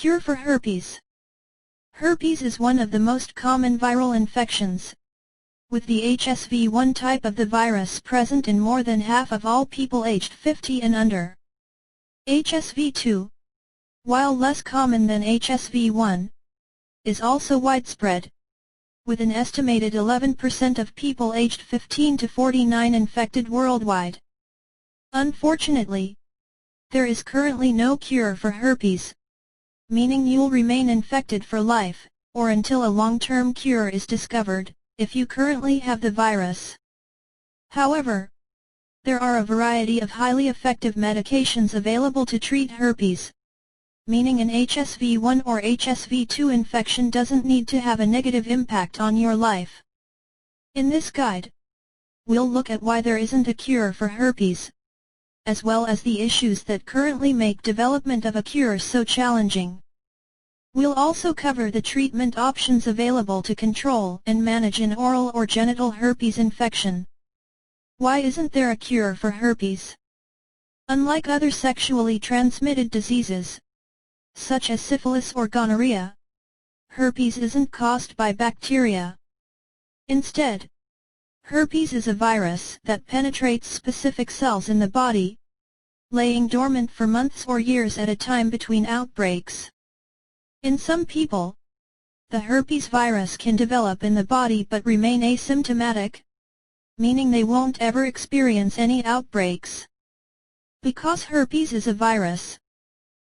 Cure for herpes. Herpes is one of the most common viral infections, with the HSV-1 type of the virus present in more than half of all people aged 50 and under. HSV-2, while less common than HSV-1, is also widespread, with an estimated 11% of people aged 15 to 49 infected worldwide. Unfortunately, there is currently no cure for herpes, meaning you'll remain infected for life, or until a long-term cure is discovered, if you currently have the virus. However, there are a variety of highly effective medications available to treat herpes, meaning an HSV-1 or HSV-2 infection doesn't need to have a negative impact on your life. In this guide, we'll look at why there isn't a cure for herpes, as well as the issues that currently make development of a cure so challenging. We'll also cover the treatment options available to control and manage an oral or genital herpes infection. Why isn't there a cure for herpes? Unlike other sexually transmitted diseases, such as syphilis or gonorrhea, herpes isn't caused by bacteria. Instead, herpes is a virus that penetrates specific cells in the body, laying dormant for months or years at a time between outbreaks. In some people, the herpes virus can develop in the body but remain asymptomatic, meaning they won't ever experience any outbreaks. Because herpes is a virus,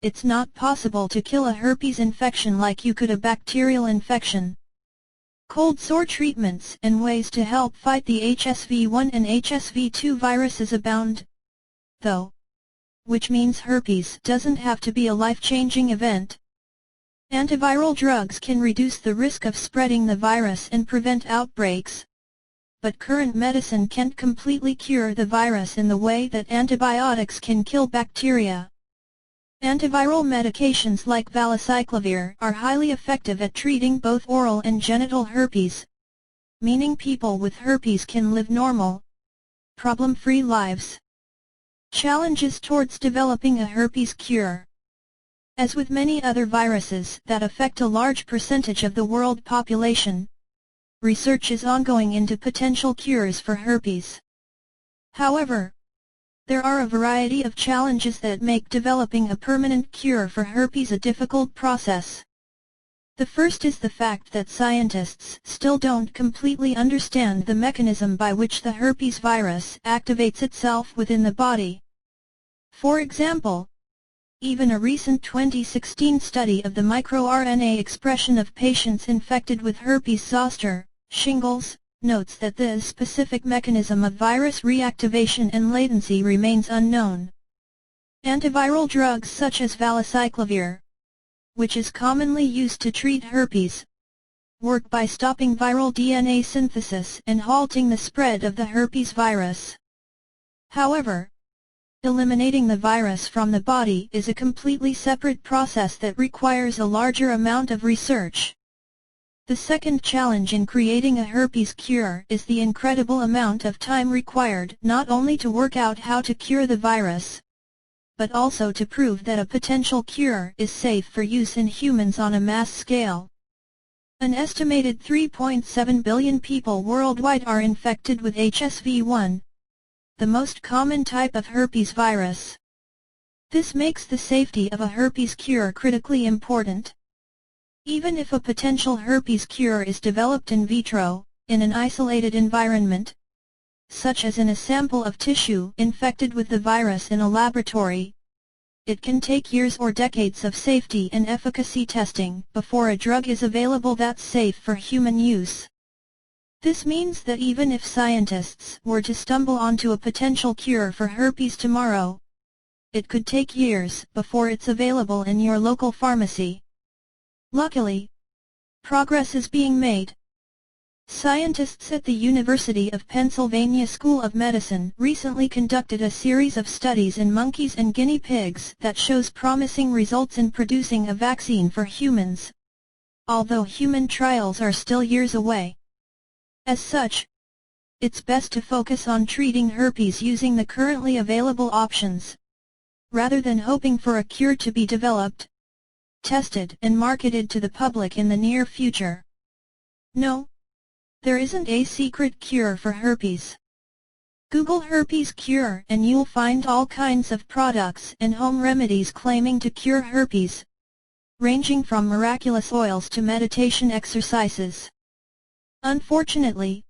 it's not possible to kill a herpes infection like you could a bacterial infection. Cold sore treatments and ways to help fight the HSV-1 and HSV-2 viruses abound, though, which means herpes doesn't have to be a life-changing event. Antiviral drugs can reduce the risk of spreading the virus and prevent outbreaks, but current medicine can't completely cure the virus in the way that antibiotics can kill bacteria. Antiviral medications like valacyclovir are highly effective at treating both oral and genital herpes, meaning people with herpes can live normal, problem-free lives. Challenges towards developing a herpes cure. As with many other viruses that affect a large percentage of the world population, research is ongoing into potential cures for herpes. However, there are a variety of challenges that make developing a permanent cure for herpes a difficult process. The first is the fact that scientists still don't completely understand the mechanism by which the herpes virus activates itself within the body. For example, even a recent 2016 study of the microRNA expression of patients infected with herpes zoster, shingles, notes that the specific mechanism of virus reactivation and latency remains unknown. Antiviral drugs such as valacyclovir, which is commonly used to treat herpes, work by stopping viral DNA synthesis and halting the spread of the herpes virus. However, eliminating the virus from the body is a completely separate process that requires a larger amount of research. The second challenge in creating a herpes cure is the incredible amount of time required not only to work out how to cure the virus, but also to prove that a potential cure is safe for use in humans on a mass scale. An estimated 3.7 billion people worldwide are infected with HSV-1, the most common type of herpes virus. This makes the safety of a herpes cure critically important. Even if a potential herpes cure is developed in vitro, in an isolated environment, such as in a sample of tissue infected with the virus in a laboratory, it can take years or decades of safety and efficacy testing before a drug is available that's safe for human use. This means that even if scientists were to stumble onto a potential cure for herpes tomorrow, it could take years before it's available in your local pharmacy. Luckily, progress is being made. Scientists at the University of Pennsylvania School of Medicine recently conducted a series of studies in monkeys and guinea pigs that shows promising results in producing a vaccine for humans, although human trials are still years away. As such, it's best to focus on treating herpes using the currently available options, rather than hoping for a cure to be developed. tested and marketed to the public in the near future. No, there isn't a secret cure for herpes. Google herpes cure and you'll find all kinds of products and home remedies claiming to cure herpes, ranging from miraculous oils to meditation exercises. Unfortunately,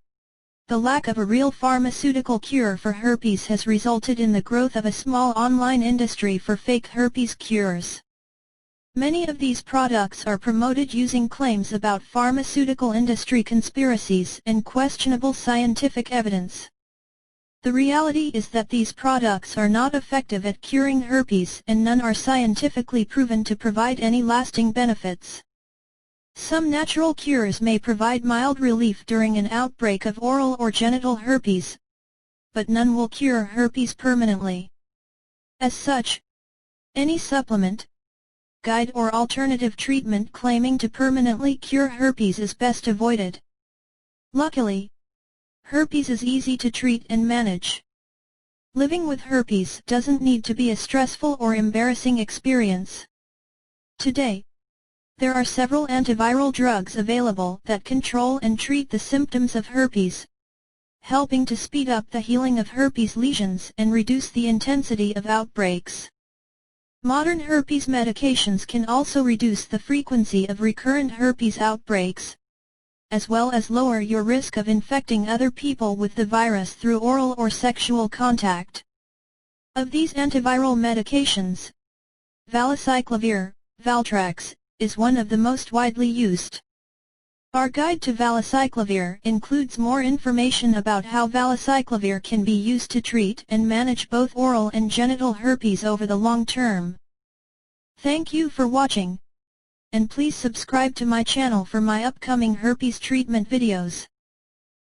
the lack of a real pharmaceutical cure for herpes has resulted in the growth of a small online industry for fake herpes cures. Many of these products are promoted using claims about pharmaceutical industry conspiracies and questionable scientific evidence. The reality is that these products are not effective at curing herpes and none are scientifically proven to provide any lasting benefits. Some natural cures may provide mild relief during an outbreak of oral or genital herpes, but none will cure herpes permanently. As such, any supplement, guide or alternative treatment claiming to permanently cure herpes is best avoided. Luckily, herpes is easy to treat and manage. Living with herpes doesn't need to be a stressful or embarrassing experience. Today, there are several antiviral drugs available that control and treat the symptoms of herpes, helping to speed up the healing of herpes lesions and reduce the intensity of outbreaks. Modern herpes medications can also reduce the frequency of recurrent herpes outbreaks, as well as lower your risk of infecting other people with the virus through oral or sexual contact. Of these antiviral medications, valacyclovir, Valtrex, is one of the most widely used. Our guide to valacyclovir includes more information about how valacyclovir can be used to treat and manage both oral and genital herpes over the long term. Thank you for watching, and please subscribe to my channel for my upcoming herpes treatment videos.